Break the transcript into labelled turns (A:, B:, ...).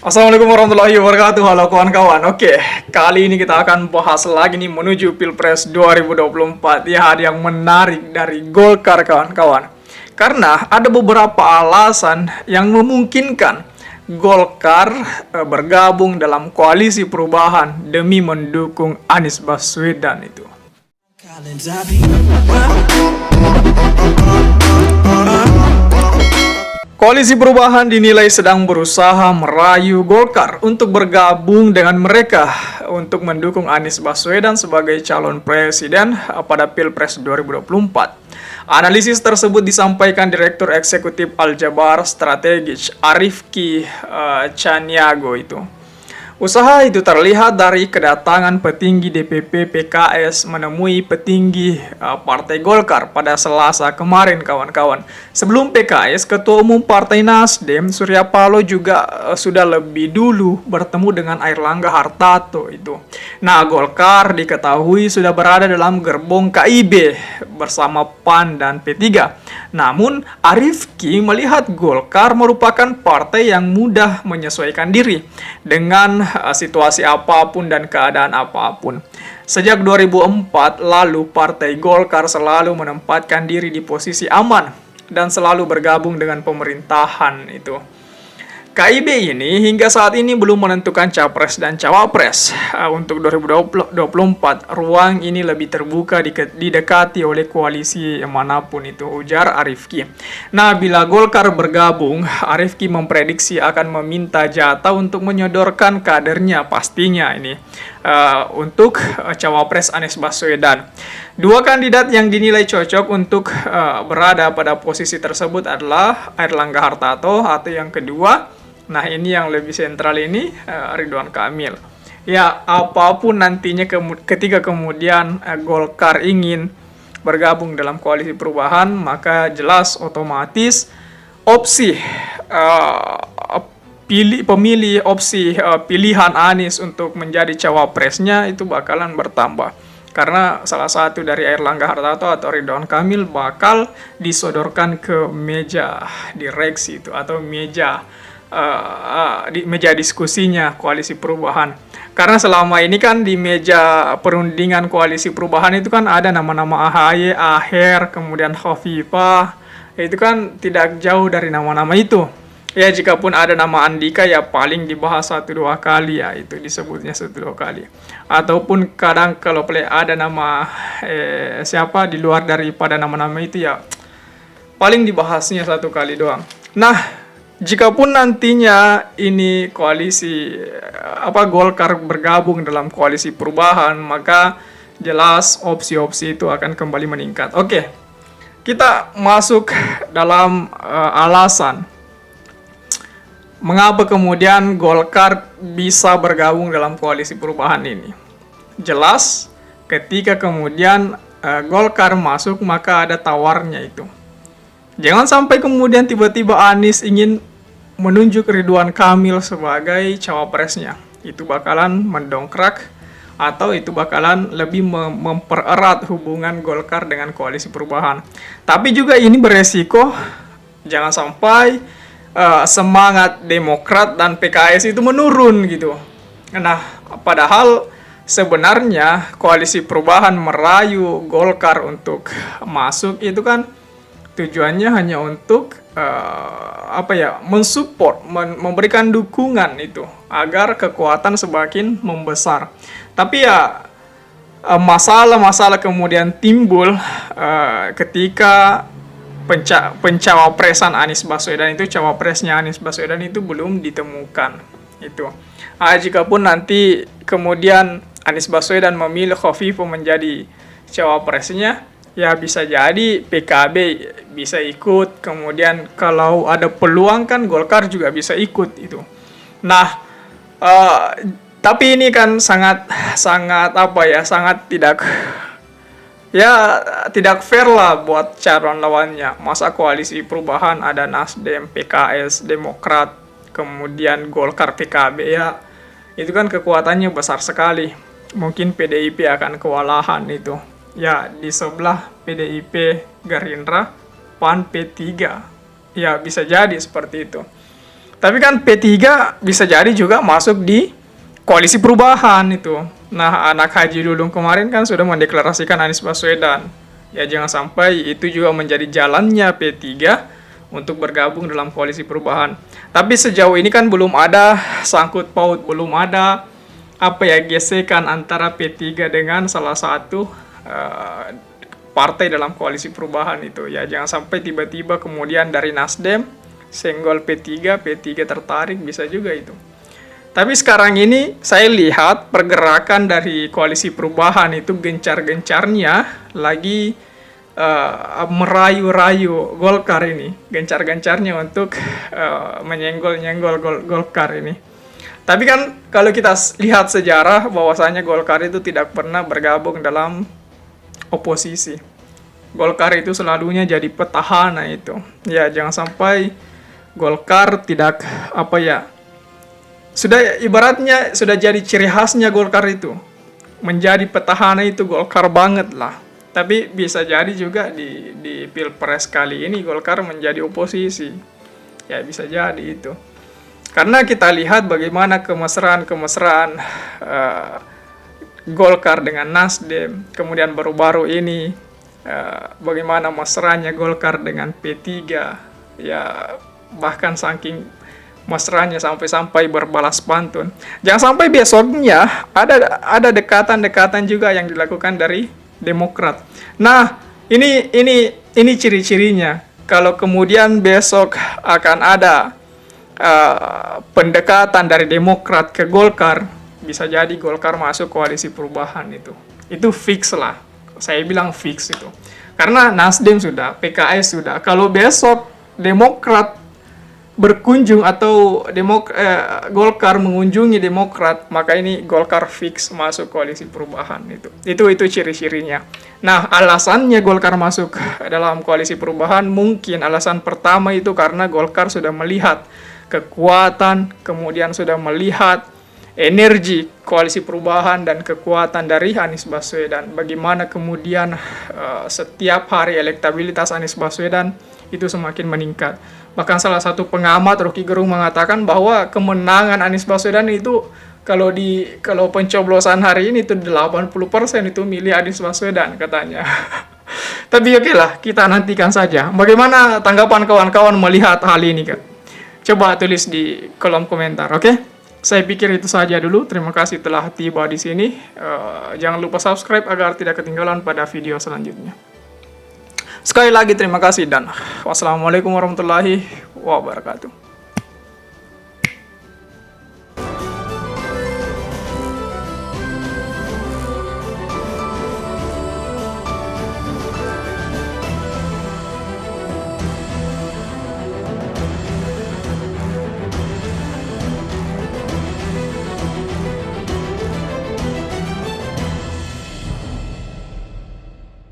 A: Assalamualaikum warahmatullahi wabarakatuh. Halo kawan-kawan. Oke, kali ini kita akan bahas lagi nih menuju Pilpres 2024. Ya, ada yang menarik dari Golkar kawan-kawan. Karena ada beberapa alasan yang memungkinkan Golkar bergabung dalam koalisi perubahan demi mendukung Anies Baswedan itu. Koalisi perubahan dinilai sedang berusaha merayu Golkar untuk bergabung dengan mereka untuk mendukung Anies Baswedan sebagai calon presiden pada Pilpres 2024. Analisis tersebut disampaikan Direktur Eksekutif Aljabar Strategis Arifki Caniago itu. Usaha itu terlihat dari kedatangan petinggi DPP PKS menemui petinggi Partai Golkar pada Selasa kemarin kawan-kawan. Sebelum PKS, Ketua Umum Partai Nasdem Surya Paloh juga sudah lebih dulu bertemu dengan Airlangga Hartarto itu. Nah, Golkar diketahui sudah berada dalam gerbong KIB bersama PAN dan P3. Namun, Arifki melihat Golkar merupakan partai yang mudah menyesuaikan diri dengan situasi apapun dan keadaan apapun. Sejak 2004 lalu, Partai Golkar selalu menempatkan diri di posisi aman dan selalu bergabung dengan pemerintahan itu. KIB ini hingga saat ini belum menentukan capres dan cawapres. Untuk 2024, ruang ini lebih terbuka didekati oleh koalisi manapun itu, ujar Arifki. Nah, bila Golkar bergabung, Arifki memprediksi akan meminta jatah untuk menyodorkan kadernya pastinya ini untuk cawapres Anies Baswedan. Dua kandidat yang dinilai cocok untuk berada pada posisi tersebut adalah Airlangga Hartarto atau yang kedua, nah ini yang lebih sentral ini, Ridwan Kamil. Ya, apapun nantinya ketika kemudian Golkar ingin bergabung dalam koalisi perubahan, maka jelas otomatis opsi pilihan Anies untuk menjadi cawapresnya itu bakalan bertambah. Karena salah satu dari Airlangga Hartarto atau Ridwan Kamil bakal disodorkan ke meja direksi itu atau di meja diskusinya koalisi perubahan. Karena selama ini kan di meja perundingan koalisi perubahan itu kan ada nama-nama AHY, Aher, kemudian Khofifah. Itu kan tidak jauh dari nama-nama itu. Ya, jika pun ada nama Andika ya paling dibahas 1-2 kali ya, itu disebutnya 1-2 kali. Ataupun kadang kalau ada nama siapa di luar daripada nama-nama itu ya paling dibahasnya 1 kali doang. Nah, jikapun nantinya ini koalisi Golkar bergabung dalam koalisi perubahan, maka jelas opsi-opsi itu akan kembali meningkat. Oke, kita masuk dalam alasan mengapa kemudian Golkar bisa bergabung dalam koalisi perubahan ini. Jelas ketika kemudian Golkar masuk maka ada tawarnya itu. Jangan sampai kemudian tiba-tiba Anies ingin menunjuk Ridwan Kamil sebagai cawapresnya. Itu bakalan mendongkrak atau itu bakalan lebih mempererat hubungan Golkar dengan koalisi perubahan. Tapi juga ini beresiko jangan sampai semangat Demokrat dan PKS itu menurun gitu. Nah, padahal sebenarnya koalisi perubahan merayu Golkar untuk masuk itu kan tujuannya hanya untuk mensupport, memberikan dukungan itu agar kekuatan semakin membesar. Tapi ya masalah-masalah kemudian timbul ketika pencawapresan Anies Baswedan itu, cawapresnya Anies Baswedan itu belum ditemukan itu. Jikapun nanti kemudian Anies Baswedan memilih Khofifah menjadi cawapresnya, ya bisa jadi PKB bisa ikut, kemudian kalau ada peluang kan Golkar juga bisa ikut itu. Nah, tapi ini kan sangat tidak fair lah buat calon lawannya. Masa koalisi perubahan ada Nasdem, PKS, Demokrat, kemudian Golkar, PKB ya. Itu kan kekuatannya besar sekali. Mungkin PDIP akan kewalahan itu. Ya, di sebelah PDIP, Gerindra, PAN, P3. Ya, bisa jadi seperti itu. Tapi kan P3 bisa jadi juga masuk di koalisi perubahan itu. Nah, anak Haji Lulung kemarin kan sudah mendeklarasikan Anies Baswedan. Ya jangan sampai itu juga menjadi jalannya P3 untuk bergabung dalam koalisi perubahan. Tapi sejauh ini kan belum ada sangkut paut, belum ada gesekan antara P3 dengan salah satu partai dalam koalisi perubahan itu. Ya jangan sampai tiba-tiba kemudian dari Nasdem senggol P3 tertarik, bisa juga itu. Tapi sekarang ini saya lihat pergerakan dari koalisi perubahan itu gencar-gencarnya lagi merayu-rayu Golkar ini. Gencar-gencarnya untuk menyenggol-nyenggol Golkar ini. Tapi kan kalau kita lihat sejarah bahwasanya Golkar itu tidak pernah bergabung dalam oposisi. Golkar itu selalunya jadi petahana itu. Ya jangan sampai Golkar tidak sudah ibaratnya sudah jadi ciri khasnya Golkar itu. Menjadi petahana itu Golkar banget lah. Tapi bisa jadi juga di Pilpres kali ini Golkar menjadi oposisi. Ya bisa jadi itu. Karena kita lihat bagaimana kemesraan Golkar dengan Nasdem. Kemudian baru-baru ini bagaimana mesranya Golkar dengan P3. Ya bahkan saking mesranya sampai sampai pantun. Jangan sampai besoknya ada dekatan-dekatan juga yang dilakukan dari Demokrat. Nah, ini ciri-cirinya. Kalau kemudian besok akan ada pendekatan dari Demokrat ke Golkar, bisa jadi Golkar masuk koalisi perubahan itu. Itu fix lah. Saya bilang fix itu. Karena Nasdem sudah, PKS sudah. Kalau besok Demokrat berkunjung atau Golkar mengunjungi Demokrat, maka ini Golkar fix masuk koalisi perubahan itu. Itu ciri-cirinya. Nah, alasannya Golkar masuk dalam koalisi perubahan mungkin alasan pertama itu karena Golkar sudah melihat kekuatan, kemudian sudah melihat energi koalisi perubahan dan kekuatan dari Anies Baswedan. Bagaimana kemudian setiap hari elektabilitas Anies Baswedan itu semakin meningkat. Bahkan salah satu pengamat Rocky Gerung mengatakan bahwa kemenangan Anies Baswedan itu kalau pencoblosan hari ini itu 80% itu milih Anies Baswedan katanya. Tapi oke lah, kita nantikan saja. Bagaimana tanggapan kawan-kawan melihat hal ini, Kak? Coba tulis di kolom komentar, oke? Saya pikir itu saja dulu. Terima kasih telah tiba di sini. Jangan lupa subscribe agar tidak ketinggalan pada video selanjutnya. Sekali lagi terima kasih dan wassalamualaikum warahmatullahi wabarakatuh.